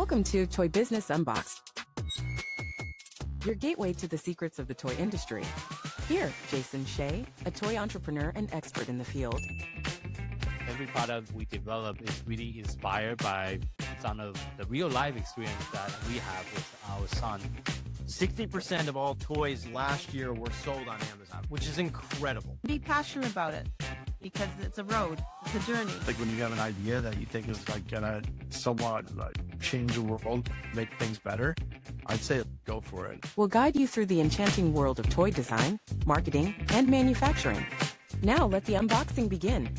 Welcome to Toy Business Unboxed, your gateway to the secrets of the toy industry. Here, Jason Shea, a toy entrepreneur and expert in the field. Every product we develop is really inspired by some of the real life experience that we have with our son. 60% of all toys last year were sold on Amazon, which is incredible. Be passionate about it because it's a road, it's a journey. Like when you have an idea that you think is like gonna somewhat change the world, make things better, I'd say go for it. We'll guide you through the enchanting world of toy design, marketing, and manufacturing. Now let the unboxing begin.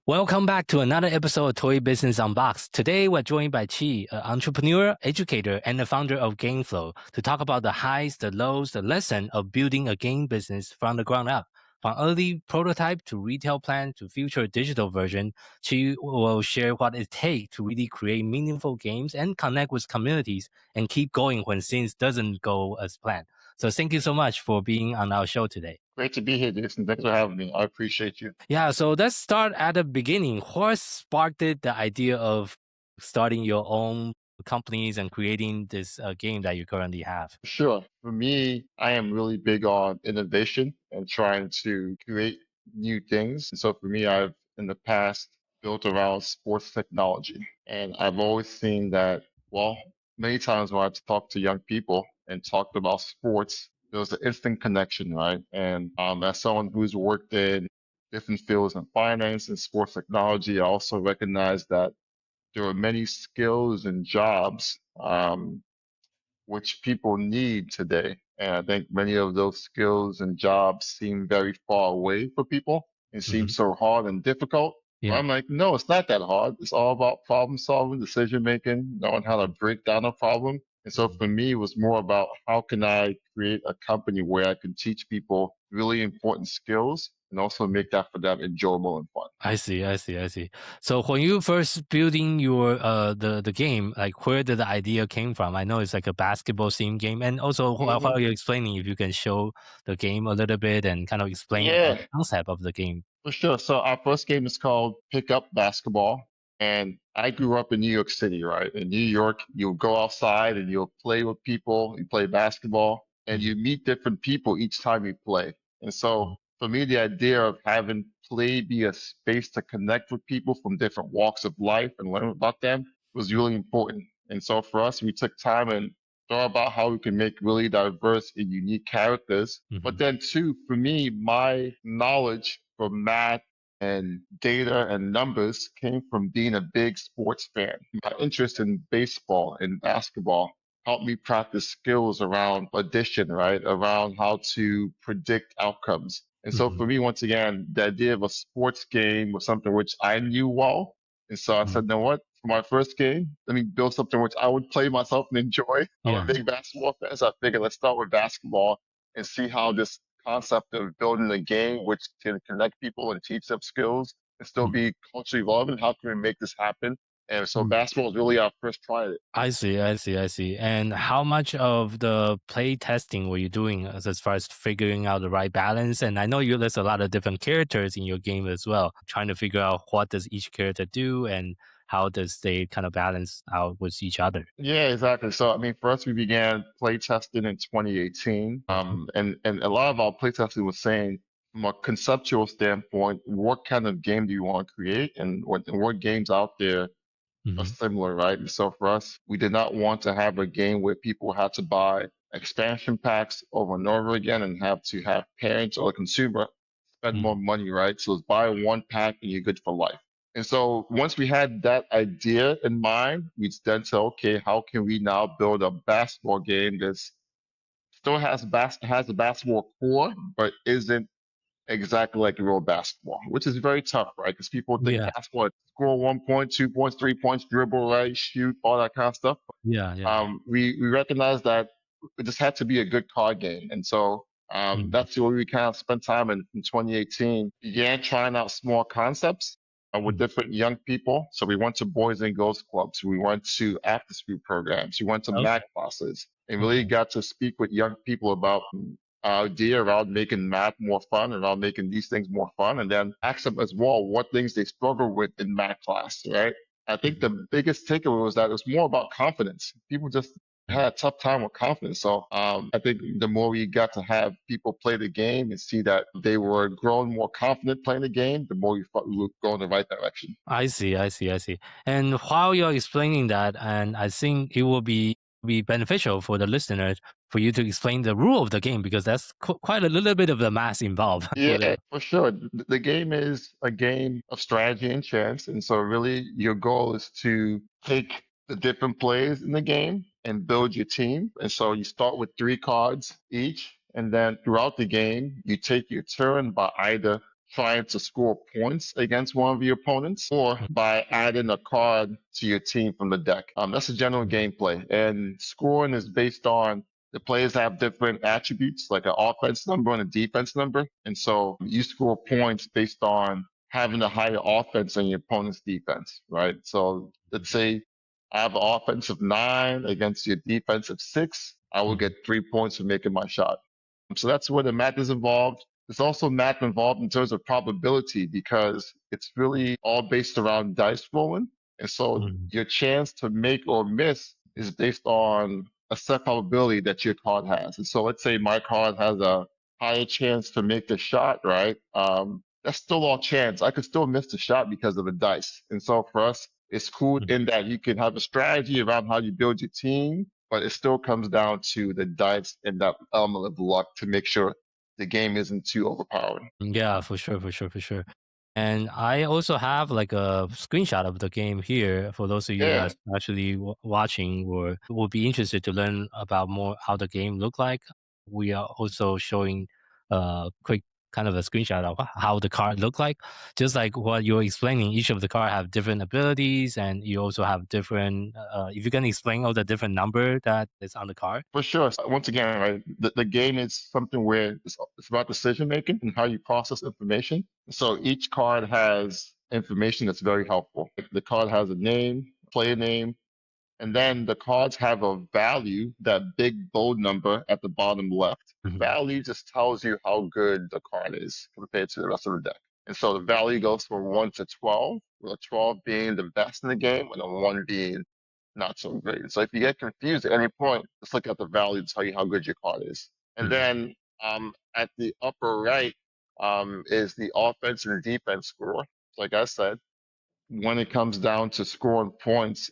Welcome back to another episode of Toy Business Unboxed. Today, we're joined by Chi, an entrepreneur, educator, and the founder of GameFlo, to talk about the highs, the lows, the lesson of building a game business from the ground up. From early prototype to retail plan to future digital version, Chi will share what it takes to really create meaningful games and connect with communities and keep going when things doesn't go as planned. So thank you so much for being on our show today. Great to be here, Jason. Thanks for having me. I appreciate you. Yeah, so let's start at the beginning. What sparked the idea of starting your own companies and creating this game that you currently have? Sure. For me, I am really big on innovation and trying to create new things. And so for me, I've in the past built around sports technology. And I've always seen that, well, many times when I've talked to young people and talked about sports, there was an instant connection, right? And as someone who's worked in different fields in finance and sports technology, I also recognize that there are many skills and jobs which people need today. And I think many of those skills and jobs seem very far away for people. It seems so hard and difficult. Yeah. But I'm like, no, it's not that hard. It's all about problem solving, decision making, knowing how to break down a problem. And so for me, it was more about how can I create a company where I can teach people really important skills and also make that for them enjoyable and fun. I see. So when you first building your the game, like where did the idea came from? I know it's like a basketball theme game, and also while you're explaining, if you can show the game a little bit and kind of explain the concept of the game. For sure. So our first game is called Pick Up Basketball. And I grew up in New York City, right? In New York, you'll go outside and you'll play with people, you play basketball, and you meet different people each time you play. And so for me, the idea of having play be a space to connect with people from different walks of life and learn about them was really important. And so for us, we took time and thought about how we can make really diverse and unique characters. But then too, for me, my knowledge for math and data and numbers came from being a big sports fan. My interest in baseball and basketball helped me practice skills around addition, right? Around how to predict outcomes. And so for me, once again, the idea of a sports game was something which I knew well. And so I said, you know what? For my first game, let me build something which I would play myself and enjoy. I'm a big basketball fan, so I figured let's start with basketball and see how this concept of building a game which can connect people and teach them skills and still be culturally relevant. How can we make this happen? And so basketball is really our first try at it. I see. And how much of the play testing were you doing as far as figuring out the right balance? And I know there's a lot of different characters in your game as well, trying to figure out what does each character do and how does they kind of balance out with each other? Yeah, exactly. So, I mean, for us, we began play testing in 2018. And a lot of our play testing was saying, from a conceptual standpoint, what kind of game do you want to create and what games out there are similar, right? And so for us, we did not want to have a game where people had to buy expansion packs over and over again and have to have parents or the consumer spend more money, right? So it's buy one pack and you're good for life. And so once we had that idea in mind, we then said, okay, how can we now build a basketball game that still has a basketball core, but isn't exactly like real basketball, which is very tough, right? Because people think basketball, score 1 point, 2 points, 3 points, dribble, right, shoot, all that kind of stuff. We recognize that it just had to be a good card game. And so that's where we kind of spent time in 2018, began trying out small concepts with different young people. So we went to Boys and Girls Clubs. We went to after school programs. We went to math classes and really got to speak with young people about our idea around making math more fun, around making these things more fun, and then ask them as well what things they struggle with in math class, right? I think the biggest takeaway was that it was more about confidence. People just had a tough time with confidence. So I think the more we got to have people play the game and see that they were growing more confident playing the game, the more we thought we would go in the right direction. I see, I see, I see. And while you're explaining that, and I think it will be beneficial for the listeners for you to explain the rule of the game, because that's quite a little bit of the math involved for Yeah, them. for sure. The game is a game of strategy and chance. And so really your goal is to take the different players in the game and build your team. And so you start with 3 cards each. And then throughout the game, you take your turn by either trying to score points against one of your opponents or by adding a card to your team from the deck. That's the general gameplay. And scoring is based on the players have different attributes, like an offense number and a defense number. And so you score points based on having a higher offense than your opponent's defense, right? So let's say I have an offense of 9 against your defense of 6. I will get 3 points for making my shot. So that's where the math is involved. There's also math involved in terms of probability because it's really all based around dice rolling. And so your chance to make or miss is based on a set probability that your card has. And so let's say my card has a higher chance to make the shot, right? That's still all chance. I could still miss the shot because of the dice. And so for us, it's cool in that you can have a strategy around how you build your team, but it still comes down to the dice and that element of luck to make sure the game isn't too overpowering. Yeah, for sure, for sure, for sure. And I also have like a screenshot of the game here for those of you Yeah, that's actually watching or will be interested to learn about more how the game look like. We are also showing a quick kind of a screenshot of how the card look like. Just like what you're explaining, each of the card have different abilities, and you also have different. If you can explain all the different number that is on the card. for sure. So once again, right, the game is something where it's about decision making and how you process information. So each card has information that's very helpful. The card has a name, player name, and then the cards have a value, that big bold number at the bottom left. Value just tells you how good the card is compared to the rest of the deck. And so the value goes from 1 to 12, with 12 being the best in the game and a 1 being not so great. So if you get confused at any point, just look at the value to tell you how good your card is. And then at the upper right is the offense and defense score. Like I said, when it comes down to scoring points,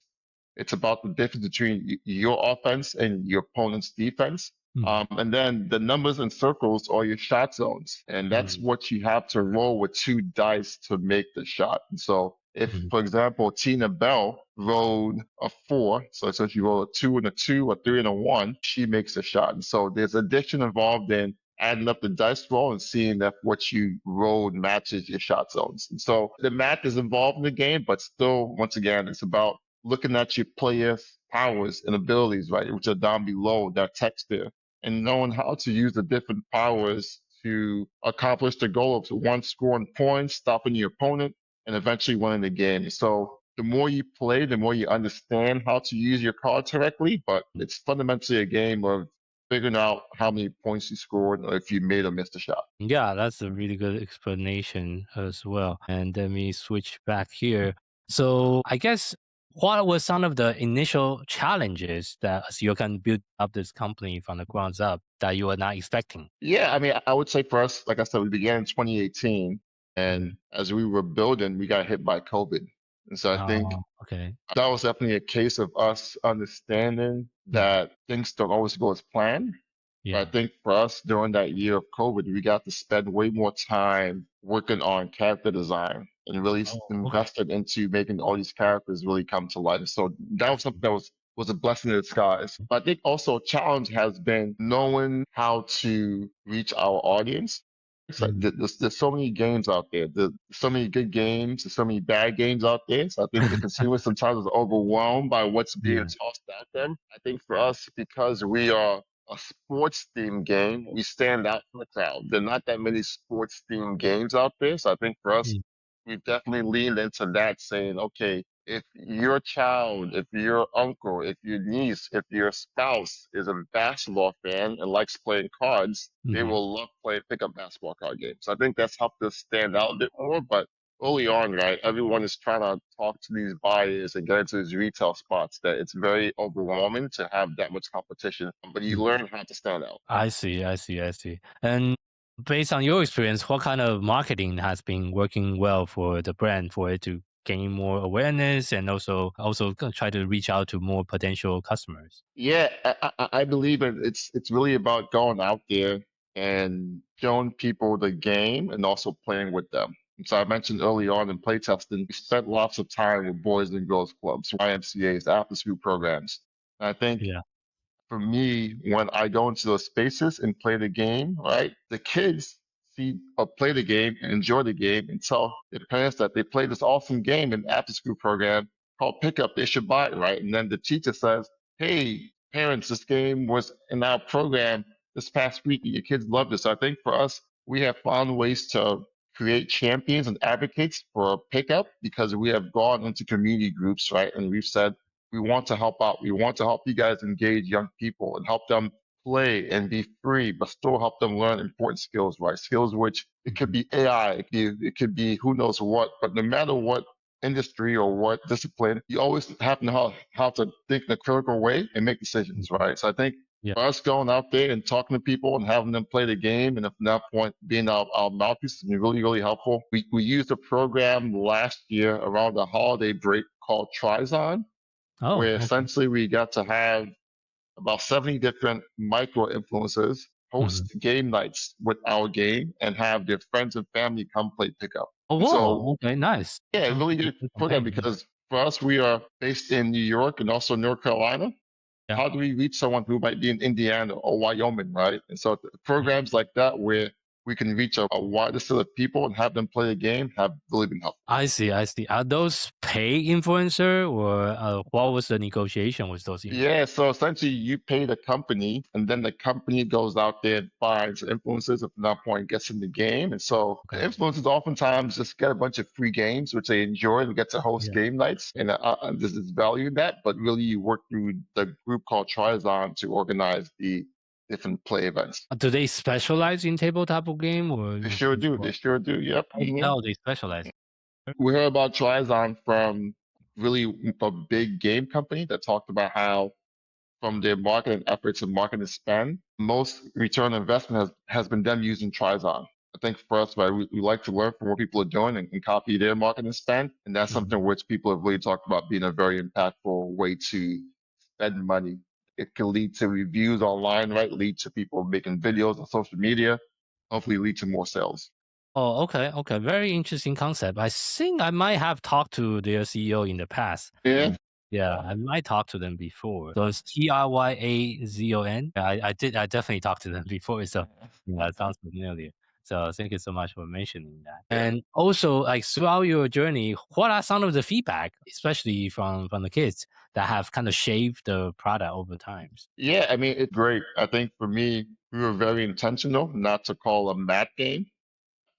it's about the difference between your offense and your opponent's defense. And then the numbers and circles are your shot zones. And that's what you have to roll with 2 dice to make the shot. And so if, for example, Tina Bell rolled a 4, so if you roll a 2 and a 2, a 3 and a 1, she makes a shot. And so there's addition involved in adding up the dice roll and seeing if what you rolled matches your shot zones. And so the math is involved in the game, but still, once again, it's about looking at your player's powers and abilities, right, which are down below that text there, and knowing how to use the different powers to accomplish the goal of one, scoring points, stopping your opponent, and eventually winning the game. So the more you play, the more you understand how to use your cards correctly, but it's fundamentally a game of figuring out how many points you scored or if you made or missed a shot. Yeah, that's a really good explanation as well. And let me switch back here. So I guess what were some of the initial challenges that as you can build up this company from the ground up that you were not expecting? Yeah, I mean, I would say for us, like I said, we began in 2018, and as we were building, we got hit by COVID. And so I think Oh, okay. that was definitely a case of us understanding that things don't always go as planned. Yeah. But I think for us during that year of COVID, we got to spend way more time working on character design and really Oh, okay. invested into making all these characters really come to life. So that was something that was a blessing in disguise. But I think also a challenge has been knowing how to reach our audience. So there's so many games out there. There's so many good games. There's so many bad games out there. So I think the consumer sometimes is overwhelmed by what's being tossed at them. I think for us, because we are a sports themed game, we stand out from the crowd. There are not that many sports themed games out there. So I think for us, we've definitely leaned into that, saying, okay, if your child, if your uncle, if your niece, if your spouse is a basketball fan and likes playing cards, they will love playing pickup basketball card games. So I think that's helped us stand out a bit more. But early on, right, everyone is trying to talk to these buyers and get into these retail spots that it's very overwhelming to have that much competition, but you learn how to stand out. I see, I see, I see. And based on your experience, what kind of marketing has been working well for the brand for it to gain more awareness and also try to reach out to more potential customers? Yeah, I believe it's really about going out there and showing people the game and also playing with them. And so I mentioned early on in playtesting, we spent lots of time with boys and girls clubs, YMCA's, after school programs. And I think Yeah. for me, when I go into those spaces and play the game, right, the kids see or play the game and enjoy the game and tell their parents that they played this awesome game in after school program called pickup. They should buy it, right? And then the teacher says, "Hey, parents, this game was in our program this past week. Your kids loved it." So I think for us, we have found ways to create champions and advocates for pickup because we have gone into community groups, right? And we've said, we want to help out. We want to help you guys engage young people and help them play and be free, but still help them learn important skills, right? Skills which it could be AI, it could be who knows what, but no matter what industry or what discipline, you always have to know how to think in a critical way and make decisions, right? So I think Yeah. for us going out there and talking to people and having them play the game, and from that point being our mouthpiece has been really, really helpful. We used a program last year around the holiday break called Trizon, Oh, where okay. essentially we got to have about 70 different micro influencers host game nights with our game and have their friends and family come play pickup. Oh, And so, whoa. Okay, nice. yeah, Sounds really like a good good program campaign. because for us, we are based in New York and also North Carolina. Yeah. How do we reach someone who might be in Indiana or Wyoming, right? And so programs like that where we can reach a wider set of people and have them play a game have really been helpful. I see, I see. Are those pay influencer or what was the negotiation with those influencers? Yeah, so essentially you pay the company and then the company goes out there and finds influencers at that point gets in the game. And so the Okay. influencers oftentimes just get a bunch of free games, which they enjoy and get to host Yeah. game nights. And this is value in that, but really you work through the group called Trizon to organize the different play events. Do they specialize in tabletop game or They sure do. They sure do. Yep. how do you tell they specialize? We heard about Trizon from really a big game company that talked about how from their marketing efforts and marketing spend, most return on investment has been them using Trizon. I think for us, right, we like to learn from what people are doing and copy their marketing spend. And that's something which people have really talked about being a very impactful way to spend money. It can lead to reviews online, right? Lead to people making videos on social media, hopefully lead to more sales. Oh, okay, okay. Very interesting concept. I think I might have talked to their CEO in the past. Yeah. Yeah, I might talk to them before. So it's Tryazon. I did. I definitely talked to them before. So yeah, it sounds familiar. So thank you so much for mentioning that. And also, like throughout your journey, what are some of the feedback, especially from the kids, that have kind of shaped the product over times? Yeah, I mean, it's great. I think for me, we were very intentional not to call a mat game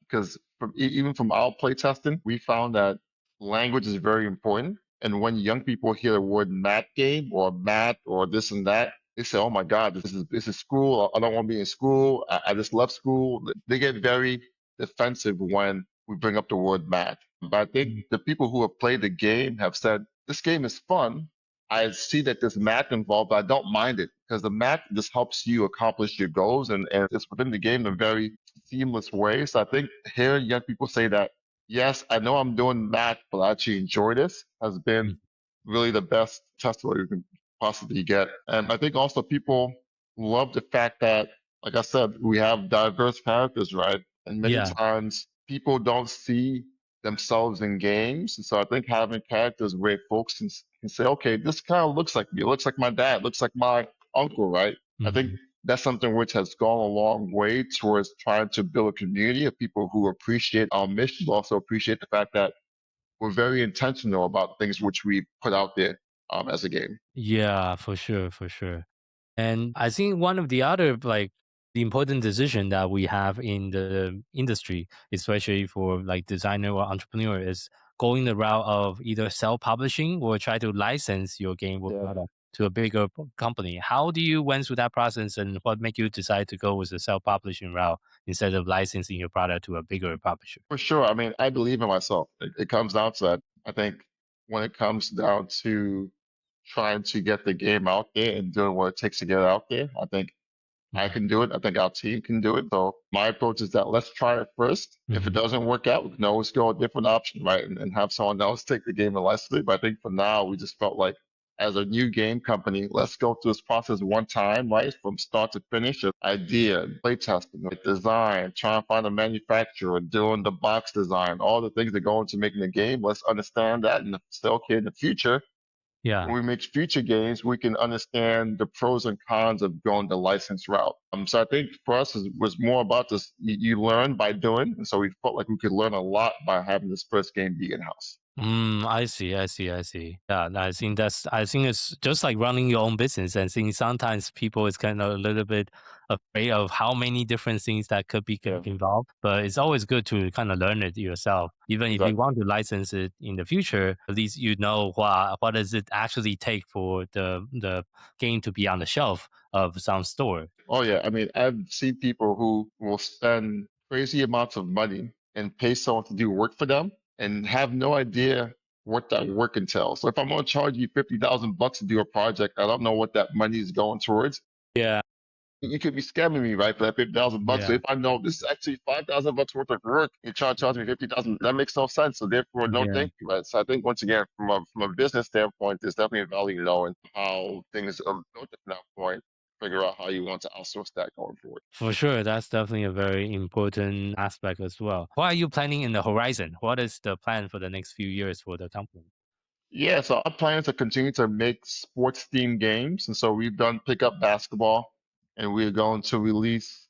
because even from our playtesting, we found that language is very important. And when young people hear the word mat game or mat or this and that, they say, "Oh my God, this is school. I don't want to be in school. I just love school." They get very defensive when we bring up the word mat. But I think the people who have played the game have said, "This game is fun. I see that there's math involved, but I don't mind it because the math just helps you accomplish your goals and it's within the game in a very seamless way." So I think hearing young people say that, yes, I know I'm doing math, but I actually enjoy this has been really the best testimony we can possibly get. And I think also people love the fact that, like I said, we have diverse characters, right? And many Yeah. times people don't see themselves in games. And so I think having characters where folks can say, okay, this kind of looks like me. It looks like my dad, looks like my uncle, right? I think that's something which has gone a long way towards trying to build a community of people who appreciate our mission, but also appreciate the fact that we're very intentional about things which we put out there as a game. Yeah, for sure, for sure. And I think one of the other like the important decision that we have in the industry, especially for like designer or entrepreneur, is going the route of either self-publishing or try to license your game or Yeah. product to a bigger company. How do you went through that process, and what made you decide to go with the self-publishing route instead of licensing your product to a bigger publisher? For sure. I mean, I believe in myself. It comes down to that. I think when it comes down to trying to get the game out there and doing what it takes to get it out there, I think I Mhm. can do it. I think our team can do it. So my approach is that let's try it first. If it Mhm. doesn't work out, we can always go a different option, right? And have someone else take the game and license it. But I think for now, we just felt like as a new game company, let's go through this process one time, right? From start to finish, of idea, playtesting, like design, trying to find a manufacturer, doing the box design, all the things that go into making a game. Let's understand that and say, okay, in the future, Yeah. when we make future games, we can understand the pros and cons of going the license route. So I think for us, it was more about this. You learn by doing, and so we felt like we could learn a lot by having this first game be in house. I see, I see, I see. Yeah, I think it's just like running your own business. And think sometimes people is kind of a little bit afraid of how many different things that could be Yeah, involved. But it's always good to kind of learn it yourself. Even if you exactly. want to license it in the future, at least you know what does it actually take for the game to be on the shelf of some store. Oh yeah, I mean, I've seen people who will spend crazy amounts of money and pay someone to do work for them and have no idea what that work entails. So if I'm going to charge you $50,000 to do a project, I don't know what that money is going towards. Yeah, You could be scamming me, right, for that $50,000. So yeah, if I know this is actually $5,000 worth of work, you try to charge me 50,000, that makes no sense. So therefore, no yeah. thank you, right? So I think once again, from a business standpoint, there's definitely a value knowing how things are built at that point. Figure out how you want to outsource that going forward. For sure, that's definitely a very important aspect as well. What are you planning in the horizon? What is the plan for the next few years for the company? Yeah, so our plan is to continue to make sports themed games. And so we've done pickup basketball and we're going to release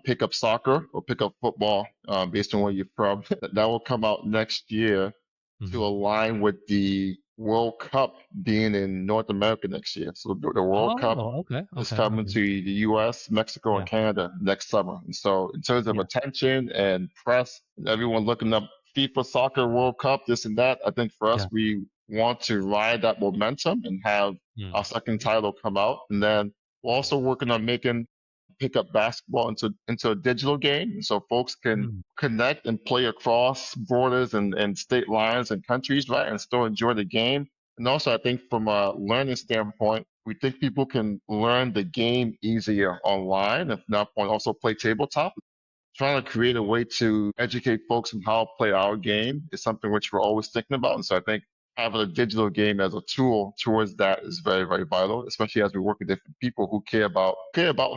pickup soccer or pickup football based on where you're from. That will come out next year to Mhm. align with the World Cup being in North America next year. So the World Cup Oh, okay, is okay, coming okay. to the US, Mexico, and Yeah, Canada next summer. And so in terms of yeah, attention and press, and everyone looking up FIFA Soccer World Cup, this and that, I think for us, yeah, we want to ride that momentum and have our mm, second title come out. And then we're also working on making pickup basketball into a digital game so folks can mm, connect and play across borders and state lines and countries, right? And still enjoy the game. And also, I think from a learning standpoint, we think people can learn the game easier online. If not, point also play tabletop. Trying to create a way to educate folks on how to play our game is something which we're always thinking about. And so I think having a digital game as a tool towards that is very, very vital, especially as we work with different people who care about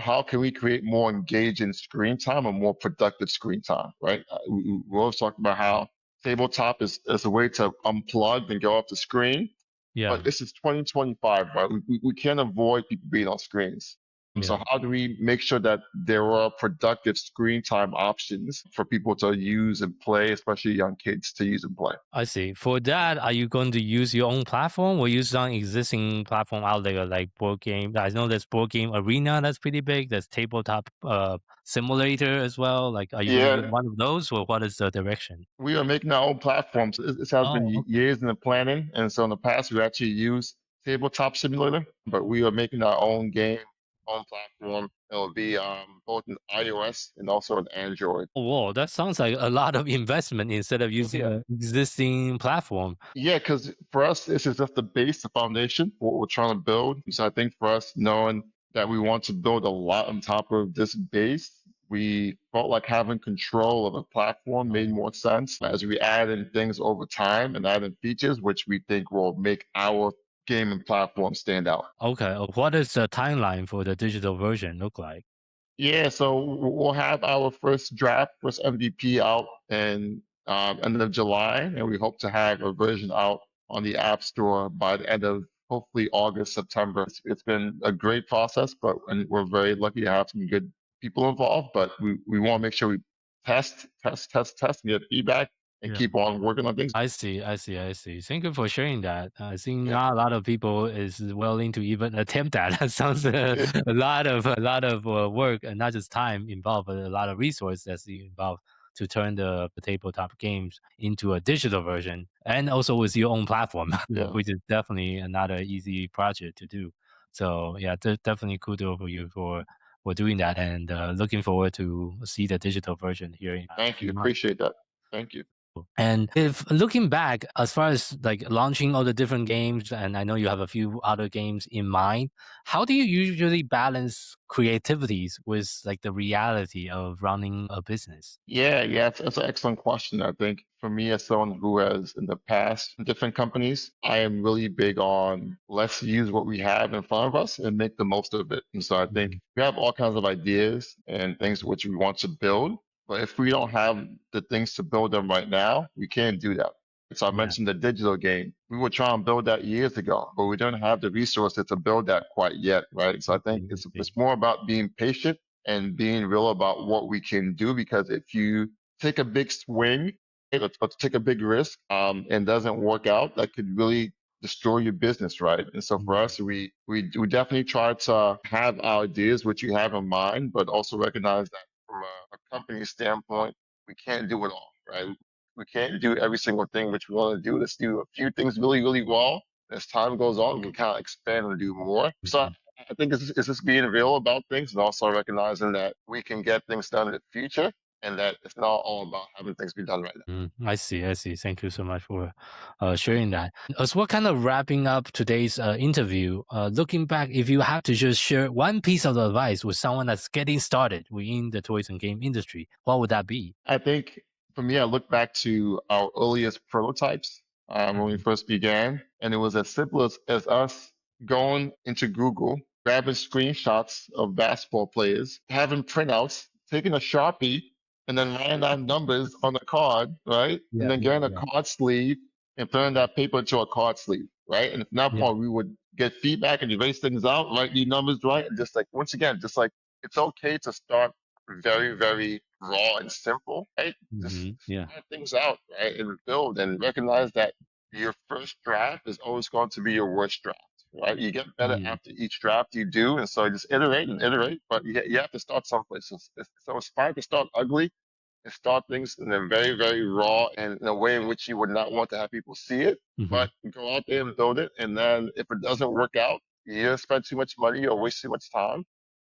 how can we create more engaging screen time and more productive screen time, right? We're always talking about how tabletop is a way to unplug and go off the screen, yeah, but this is 2025, right? We can't avoid people being on screens. So yeah. how do we make sure that there are productive screen time options for people to use and play, especially young kids to use and play? I see. For that, are you going to use your own platform or use some existing platform out there like board game? I know there's board game arena that's pretty big. There's tabletop simulator as well. Like, are you going to use Yeah, one of those, or what is the direction? we are making our own platforms. This has been Oh, years in the planning, and so in the past we actually used Tabletop Simulator, but we are making our own game, own platform. It will be both in iOS and also on Android. whoa, that sounds like a lot of investment instead of using Yeah. an existing platform. Yeah, because for us, this is just the base, the foundation for what we're trying to build. So I think for us, knowing that we want to build a lot on top of this base, we felt like having control of a platform made more sense as we add in things over time and add in features, which we think will make our game and platform stand out. Okay, what does the timeline for the digital version look like? Yeah, so we'll have our first draft, first MVP out in end of July, and we hope to have a version out on the App Store by the end of hopefully August, September. It's been a great process, but and we're very lucky to have some good people involved. But we want to make sure we test, and get feedback and Yeah. keep on working on things. I see, I see, I see. Thank you for sharing that. I think Yeah. not a lot of people is willing to even attempt that. That sounds a lot of work and not just time involved, but a lot of resources that's involved to turn the tabletop games into a digital version, and also with your own platform, Yeah. which is definitely not an easy project to do. So yeah, definitely kudos for you for doing that, and looking forward to see the digital version here in a Thank you. few months. Appreciate that. Thank you. And if looking back, as far as like launching all the different games, and I know you have a few other games in mind, how do you usually balance creativities with like the reality of running a business? Yeah, that's an excellent question. I think for me, as someone who has in the past different companies, I am really big on let's use what we have in front of us and make the most of it. And so I think we have all kinds of ideas and things which we want to build, but if we don't have the things to build them right now, we can't do that. So I Yeah. mentioned the digital game. We were trying to build that years ago, but we don't have the resources to build that quite yet, right? So I think it's more about being patient and being real about what we can do, because if you take a big swing, let's take a big risk, and doesn't work out, that could really destroy your business, right? And so for us, we definitely try to have our ideas, which you have in mind, but also recognize that from a company standpoint, we can't do it all, right? We can't do every single thing which we want to do. Let's do a few things really, really well. As time goes on, we can kind of expand and do more. So I think it's just being real about things and also recognizing that we can get things done in the future and that it's not all about having things be done right now. I see. Thank you so much for sharing that. As we're kind of wrapping up today's interview, looking back, if you have to just share one piece of advice with someone that's getting started within the toys and game industry, what would that be? I think for me, I look back to our earliest prototypes when we first began, and it was as simple as us going into Google, grabbing screenshots of basketball players, having printouts, taking a Sharpie, and then writing down numbers on the card, right? And then getting a card sleeve and putting that paper into a card sleeve, right? And from that point, we would get feedback and erase things out, write these numbers right, and just like, once again, just like it's okay to start very, very raw and simple, right? Just try things out, right? And build and recognize that your first draft is always going to be your worst draft, right? You get better after each draft you do. And so just iterate and iterate, but you have to start someplace. So it's fine to start ugly and start things in a very, very raw and in a way in which you would not want to have people see it, but go out there and build it. And then if it doesn't work out, you don't spend too much money or waste too much time.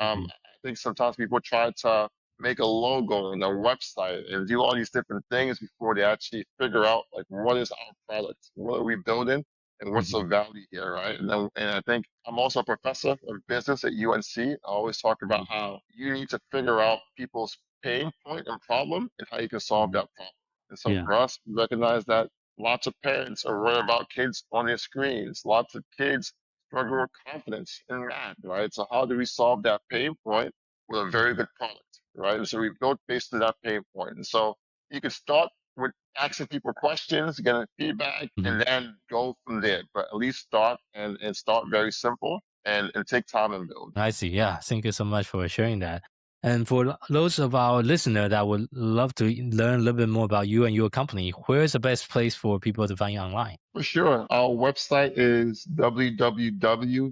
I think sometimes people try to make a logo and a website and do all these different things before they actually figure out like what is our product, what are we building, and what's the value here, right? And I think I'm also a professor of business at UNC. I always talk about how you need to figure out people's pain point and problem and how you can solve that problem. And so for us, we recognize that lots of parents are worried about kids on their screens. Lots of kids struggle with confidence in math, right? So how do we solve that pain point with a very good product, right? And so we built based on that pain point. And so you can start with asking people questions, getting feedback, and then go from there. But at least start and start very simple and take time and build. I see. Yeah. Thank you so much for sharing that. And for those of our listeners that would love to learn a little bit more about you and your company, where is the best place for people to find you online? For sure. Our website is www.gameflo,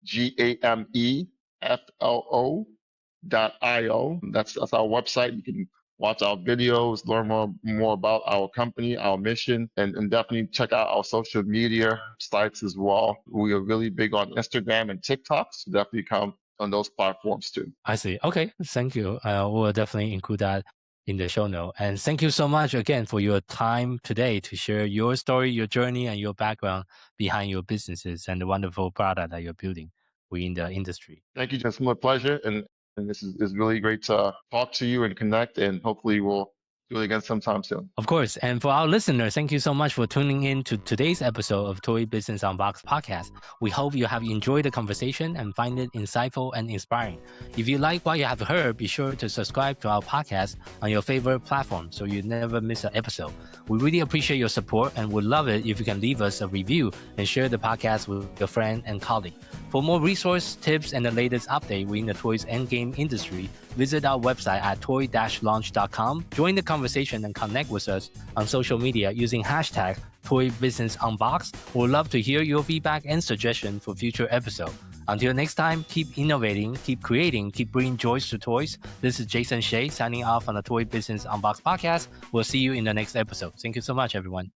GAMEFLO.io. That's our website. You can watch our videos, learn more about our company, our mission, and definitely check out our social media sites as well. We are really big on Instagram and TikTok, so definitely come on those platforms too. I see. Okay. Thank you. We'll definitely include that in the show note. And thank you so much again for your time today to share your story, your journey, and your background behind your businesses and the wonderful product that you're building within the industry. Thank you. It's my pleasure. And this is really great to talk to you and connect. And hopefully we'll do it again sometime soon. Of course. And for our listeners, thank you so much for tuning in to today's episode of Toy Business Unboxed podcast. We hope you have enjoyed the conversation and find it insightful and inspiring. If you like what you have heard, be sure to subscribe to our podcast on your favorite platform so you never miss an episode. We really appreciate your support and would love it if you can leave us a review and share the podcast with your friend and colleague. For more resource tips and the latest update within the toys and game industry, visit our website at toy-launch.com. Join the conversation and connect with us on social media using hashtag ToyBusinessUnboxed. We'd love to hear your feedback and suggestions for future episodes. Until next time, keep innovating, keep creating, keep bringing joy to toys. This is Jason Shea signing off on the Toy Business Unboxed podcast. We'll see you in the next episode. Thank you so much, everyone.